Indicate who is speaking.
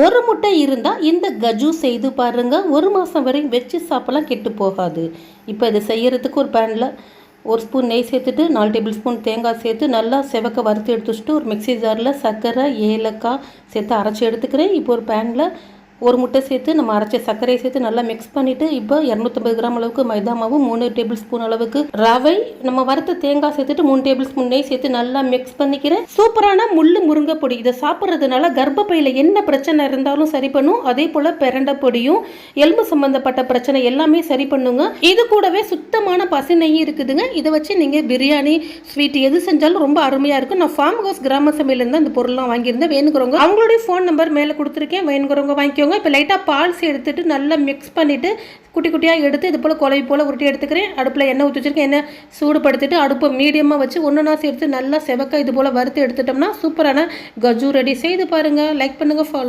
Speaker 1: ஒரு முட்டை இருந்தால் இந்த கஜு செய்து பாருங்கள். ஒரு மாதம் வரையும் வச்சு சாப்பிடலாம், கெட்டு போகாது. இப்போ இதை செய்கிறதுக்கு ஒரு பேனில் ஒரு ஸ்பூன் நெய் சேர்த்துட்டு 4 டேபிள் ஸ்பூன் தேங்காய் சேர்த்து நல்லா செவக்க வறுத்து எடுத்து வச்சுட்டு ஒரு மிக்ஸி ஜாரில் சர்க்கரை ஏலக்காய் சேர்த்து அரைச்சி எடுத்துக்கிறேன். இப்போ ஒரு பேனில் ஒரு முட்டை சேர்த்து நம்ம அரைச்ச சர்க்கரையை சேர்த்து நல்லா மிக்ஸ் பண்ணிவிட்டு இப்போ 250 கிராம் அளவுக்கு மைதா மாவு, 3 டேபிள் ஸ்பூன் அளவுக்கு ரவை, நம்ம வறுத்த தேங்காய் சேர்த்துட்டு 3 டேபிள் ஸ்பூன் நெய் சேர்த்து நல்லா மிக்ஸ் பண்ணிக்கிறேன். சூப்பரான முள்ளு முருங்கை பொடி. இதை சாப்பிட்றதுனால கர்ப்பப்பையில் என்ன பிரச்சனை இருந்தாலும் சரி பண்ணும். அதே போல் பிரண்டை பொடியும் எலும்பு சம்பந்தப்பட்ட பிரச்சனை எல்லாமே சரி பண்ணுங்க. இது கூடவே சுத்தமான பசு நெய் இருக்குதுங்க. இதை வச்சு நீங்கள் பிரியாணி ஸ்வீட் எது செஞ்சாலும் ரொம்ப அருமையாக இருக்கும். நான் ஃபார்ம் ஹவுஸ் கிராம சமையலேருந்து இந்த பொருள்லாம் வாங்கியிருந்தேன். வேணுங்கிறவங்க அவங்களுடைய ஃபோன் நம்பர் மேலே கொடுத்துருக்கேன், வேணுங்கிறவங்க வாங்கிக்கோங்க. இப்போ லைட்டாக பால் எடுத்துட்டு நல்லா மிக்ஸ் பண்ணிவிட்டு குட்டி குட்டியாக எடுத்து இது போல் குழவி போல் உருட்டி எடுத்துக்கிறேன். அடுப்பில் எண்ணெய் ஊற்றி வச்சுருக்கேன். எண்ணெய் சூடுபடுத்திட்டு அடுப்பை மீடியமாக வச்சு ஒன்றுனா சேர்த்து நல்லா செவக்க இது போல் வறுத்து எடுத்துட்டோம்னா சூப்பரான கஜு ரெடி. செய்து பாருங்கள். லைக் பண்ணுங்கள், ஃபாலோ